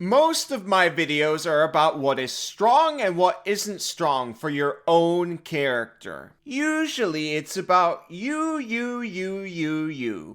Most of my videos are about what is strong and what isn't strong for your own character. Usually it's about you.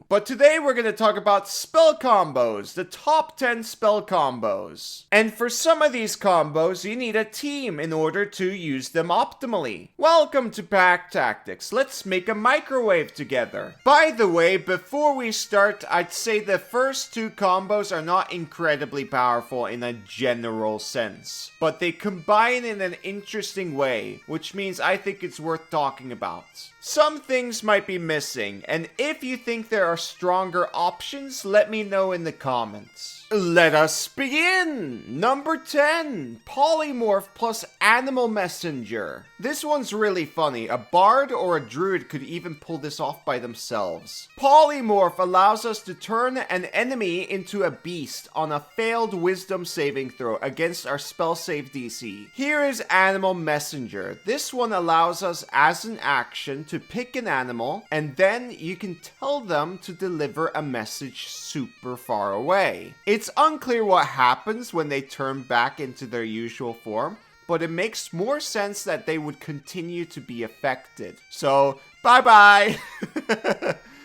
But today we're going to talk about spell combos, the top 10 spell combos. And for some of these combos, you need a team in order to use them optimally. Welcome to Pack Tactics. Let's make a microwave together. By the way, before we start, I'd say the first two combos are not incredibly powerful in a general sense, but they combine in an interesting way, which means I think it's worth talking about. Some things might be missing, and if you think there are stronger options, let me know in the comments. Let us begin! Number 10, Polymorph plus Animal Messenger. This one's really funny. A bard or a druid could even pull this off by themselves. Polymorph allows us to turn an enemy into a beast on a failed wisdom saving throw against our spell save DC. Here is Animal Messenger. This one allows us as an action to pick an animal, and then you can tell them to deliver a message super far away. It's unclear what happens when they turn back into their usual form, but it makes more sense that they would continue to be affected. So, bye-bye!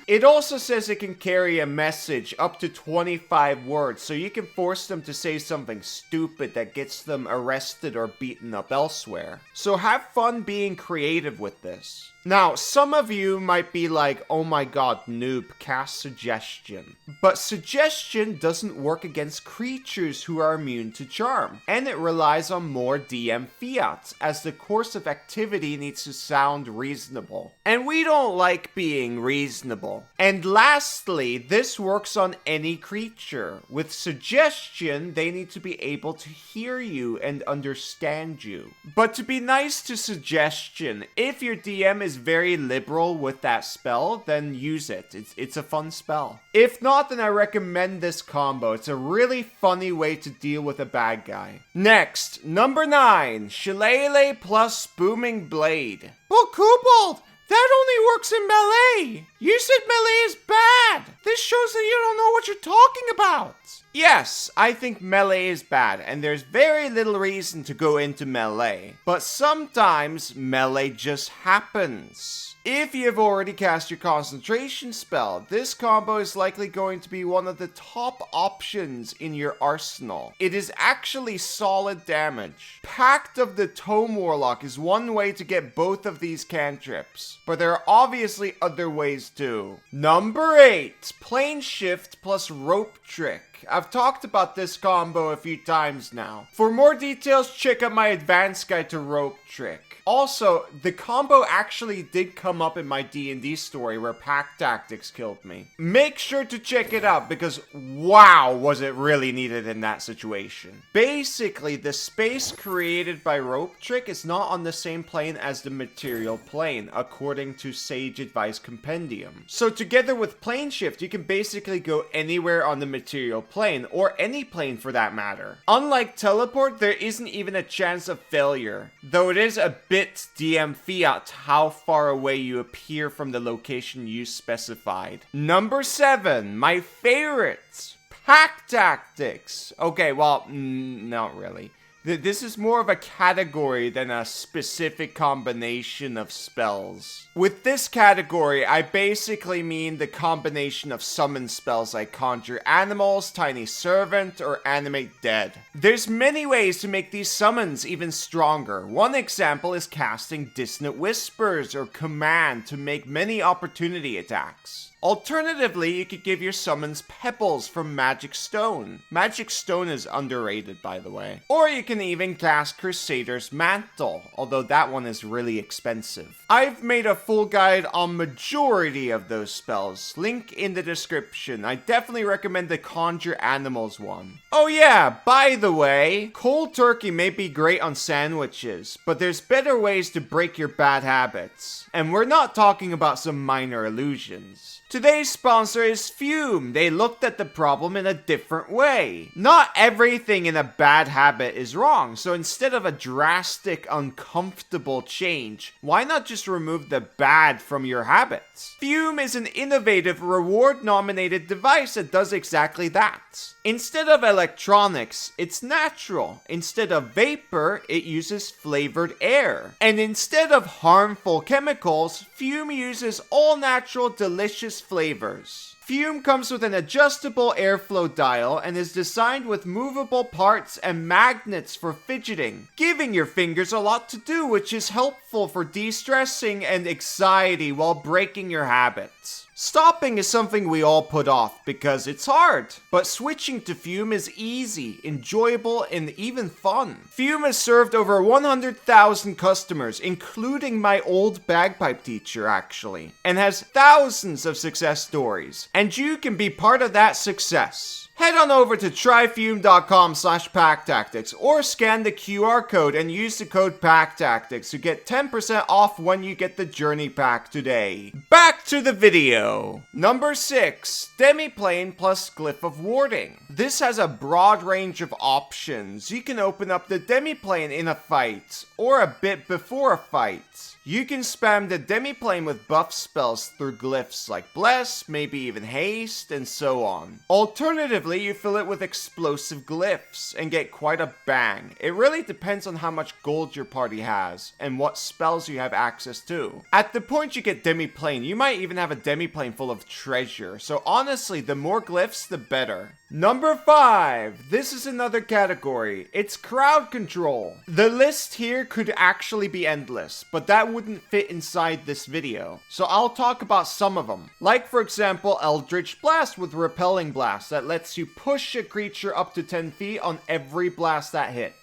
It also says it can carry a message up to 25 words, so you can force them to say something stupid that gets them arrested or beaten up elsewhere. So have fun being creative with this. Now, some of you might be like, oh my god, noob, cast Suggestion. But Suggestion doesn't work against creatures who are immune to charm, and it relies on more DM fiat, as the course of activity needs to sound reasonable. And we don't like being reasonable. And lastly, this works on any creature. With Suggestion, they need to be able to hear you and understand you. But to be nice to Suggestion, if your DM is very liberal with that spell, then use it. It's a fun spell. If not, then I recommend this combo. It's a really funny way to deal with a bad guy. Next, number 9, Shillelagh plus Booming Blade. Well, Kobold, that only works in melee. You said melee is bad. This shows that you don't know what you're talking about. Yes, I think melee is bad, and there's very little reason to go into melee. But sometimes melee just happens. If you've already cast your concentration spell, this combo is likely going to be one of the top options in your arsenal. It is actually solid damage. Pact of the Tome Warlock is one way to get both of these cantrips, but there are obviously other ways too. Number 8, Plane Shift plus Rope Trick. I've talked about this combo a few times now. For more details, check out my advanced guide to Rope Trick. Also, the combo actually did come up in my D&D story where Pack Tactics killed me. Make sure to check it out because wow, was it really needed in that situation. Basically, the space created by Rope Trick is not on the same plane as the material plane, according to Sage Advice Compendium. So together with Plane Shift, you can basically go anywhere on the material plane, or any plane for that matter. Unlike Teleport, there isn't even a chance of failure, though it is a bit DM fiat how far away you appear from the location you specified. Number 7, my favorite, Pack Tactics. Okay, well, not really. This is more of a category than a specific combination of spells. With this category, I basically mean the combination of summon spells like Conjure Animals, Tiny Servant, or Animate Dead. There's many ways to make these summons even stronger. One example is casting Dissonant Whispers or Command to make many opportunity attacks. Alternatively, you could give your summons Pebbles from Magic Stone. Magic Stone is underrated, by the way. Or you can even cast Crusader's Mantle, although that one is really expensive. I've made a full guide on majority of those spells. Link in the description. I definitely recommend the Conjure Animals one. Oh yeah, by the way, cold turkey may be great on sandwiches, but there's better ways to break your bad habits. And we're not talking about some minor illusions. Today's sponsor is Fume. They looked at the problem in a different way. Not everything in a bad habit is wrong, so instead of a drastic, uncomfortable change, why not just remove the bad from your habits? Fume is an innovative, reward-nominated device that does exactly that. Instead of electronics, it's natural. Instead of vapor, it uses flavored air. And instead of harmful chemicals, Fume uses all natural delicious flavors. Fume comes with an adjustable airflow dial and is designed with movable parts and magnets for fidgeting, giving your fingers a lot to do, which is helpful for de-stressing and anxiety while breaking your habits. Stopping is something we all put off because it's hard, but switching to Fume is easy, enjoyable, and even fun. Fume has served over 100,000 customers, including my old bagpipe teacher actually, and has thousands of success stories, and you can be part of that success. Head on over to tryfume.com/packtactics or scan the QR code and use the code PACKTACTICS to get 10% off when you get the Journey Pack today. Back to the video. Number 6, Demiplane plus Glyph of Warding. This has a broad range of options. You can open up the Demiplane in a fight, or a bit before a fight. You can spam the Demiplane with buff spells through glyphs like Bless, maybe even Haste, and so on. Alternatively, you fill it with explosive glyphs and get quite a bang. It really depends on how much gold your party has and what spells you have access to. At the point you get Demiplane, you might even have a Demiplane full of treasure, so honestly, the more glyphs, the better. Number 5. This is another category. It's crowd control. The list here could actually be endless, but that wouldn't fit inside this video. So I'll talk about some of them. Like for example, Eldritch Blast with Repelling Blast that lets you push a creature up to 10 feet on every blast that hits.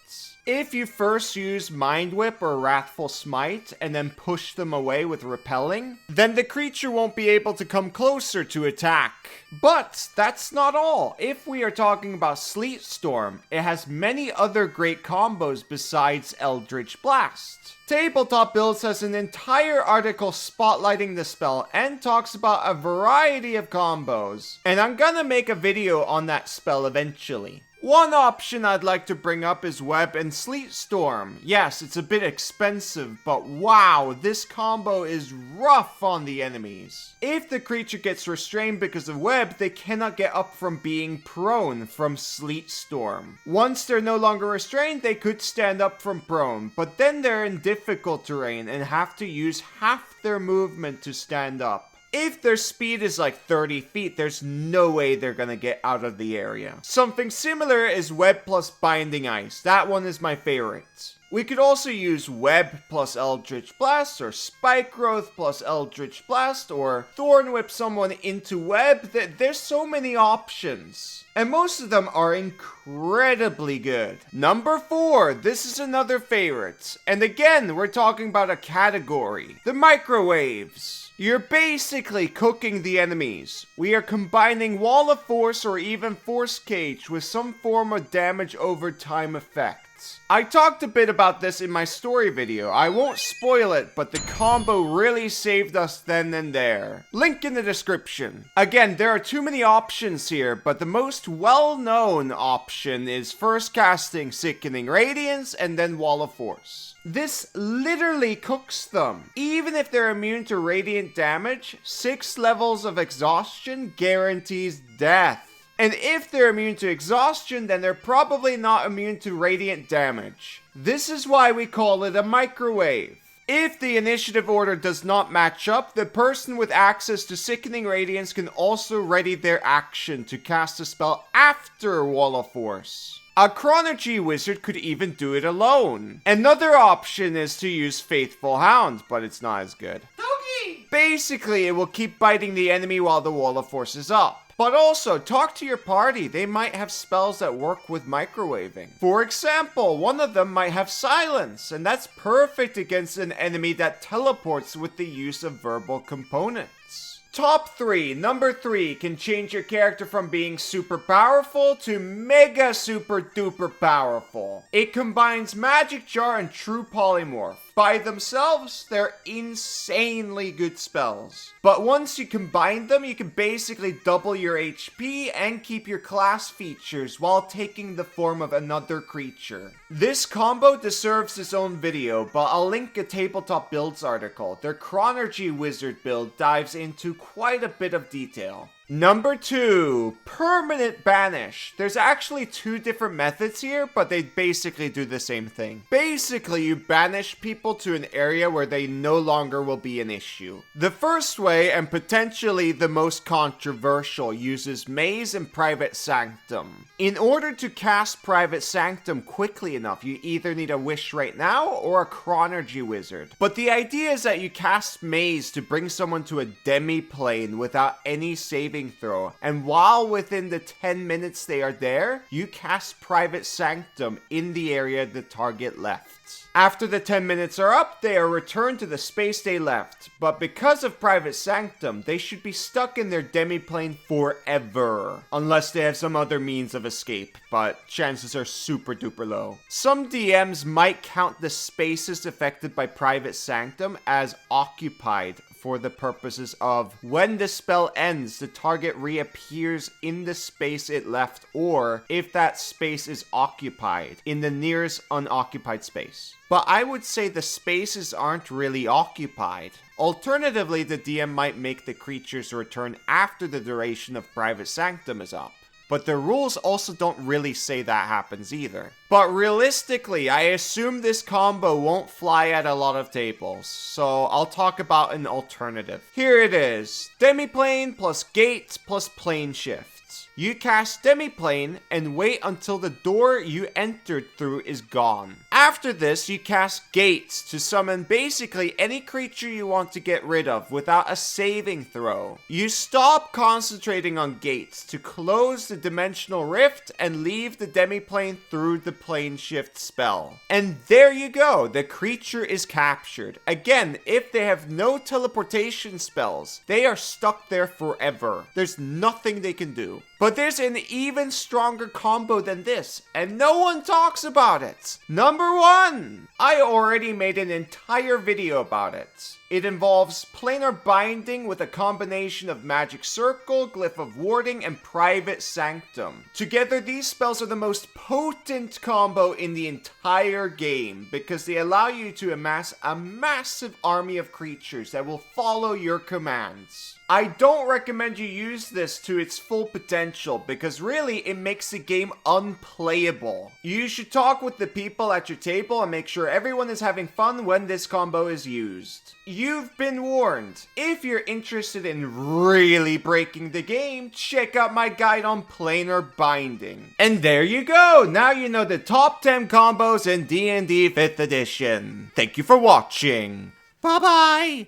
If you first use Mind Whip or Wrathful Smite and then push them away with Repelling, then the creature won't be able to come closer to attack. But that's not all. If we are talking about Sleet Storm, it has many other great combos besides Eldritch Blast. Tabletop Builds has an entire article spotlighting the spell and talks about a variety of combos. And I'm gonna make a video on that spell eventually. One option I'd like to bring up is Web and Sleet Storm. Yes, it's a bit expensive, but wow, this combo is rough on the enemies. If the creature gets restrained because of Web, they cannot get up from being prone from Sleet Storm. Once they're no longer restrained, they could stand up from prone, but then they're in difficult terrain and have to use half their movement to stand up. If their speed is like 30 feet, there's no way they're gonna get out of the area. Something similar is Web plus Binding Ice. That one is my favorite. We could also use Web plus Eldritch Blast, or Spike Growth plus Eldritch Blast, or Thorn Whip someone into Web. There's so many options. And most of them are incredibly good. Number 4, this is another favorite. And again, we're talking about a category. The microwaves. You're basically cooking the enemies. We are combining Wall of Force or even Force Cage with some form of damage over time effect. I talked a bit about this in my story video. I won't spoil it, but the combo really saved us then and there. Link in the description. Again, there are too many options here, but the most well-known option is first casting Sickening Radiance and then Wall of Force. This literally cooks them. Even if they're immune to radiant damage, 6 levels of exhaustion guarantees death. And if they're immune to exhaustion, then they're probably not immune to radiant damage. This is why we call it a microwave. If the initiative order does not match up, the person with access to Sickening Radiance can also ready their action to cast a spell after Wall of Force. A Chronergy wizard could even do it alone. Another option is to use Faithful Hound, but it's not as good. Doggy! Basically, it will keep biting the enemy while the Wall of Force is up. But also, talk to your party. They might have spells that work with microwaving. For example, one of them might have Silence, and that's perfect against an enemy that teleports with the use of verbal components. Top 3. Number 3 can change your character from being super powerful to mega super duper powerful. It combines Magic Jar and True Polymorph. By themselves, they're insanely good spells. But once you combine them, you can basically double your HP and keep your class features while taking the form of another creature. This combo deserves its own video, but I'll link a Tabletop Builds article. Their Chronergy Wizard build dives into quite a bit of detail. Number 2, permanent banish. There's actually 2 different methods here, but they basically do the same thing. Basically, you banish people to an area where they no longer will be an issue. The first way, and potentially the most controversial, uses Maze and Private Sanctum. In order to cast Private Sanctum quickly enough, you either need a Wish Right Now or a Chronergy Wizard. But the idea is that you cast Maze to bring someone to a demi-plane without any saving throw, and while within the 10 minutes they are there, you cast Private Sanctum in the area the target left. After the 10 minutes are up, they are returned to the space they left, but because of Private Sanctum, they should be stuck in their demi-plane forever, unless they have some other means of escape, but chances are super duper low. Some DMs might count the spaces affected by Private Sanctum as occupied for the purposes of when the spell ends, the target reappears in the space it left, or if that space is occupied, in the nearest unoccupied space. But I would say the spaces aren't really occupied. Alternatively, the DM might make the creatures return after the duration of Private Sanctum is up. But the rules also don't really say that happens either. But realistically, I assume this combo won't fly at a lot of tables, so I'll talk about an alternative. Here it is. Demiplane plus Gate plus Plane Shift. You cast Demiplane and wait until the door you entered through is gone. After this, you cast Gates to summon basically any creature you want to get rid of without a saving throw. You stop concentrating on Gates to close the Dimensional Rift and leave the Demiplane through the Plane Shift spell. And there you go, the creature is captured. Again, if they have no teleportation spells, they are stuck there forever. There's nothing they can do. But there's an even stronger combo than this, and no one talks about it. Number 1! I already made an entire video about it. It involves Planar Binding with a combination of Magic Circle, Glyph of Warding, and Private Sanctum. Together, these spells are the most potent combo in the entire game because they allow you to amass a massive army of creatures that will follow your commands. I don't recommend you use this to its full potential because really it makes the game unplayable. You should talk with the people at your table and make sure everyone is having fun when this combo is used. You've been warned. If you're interested in really breaking the game, check out my guide on Planar Binding. And there you go! Now you know the top 10 combos in D&D 5th edition. Thank you for watching. Bye-bye!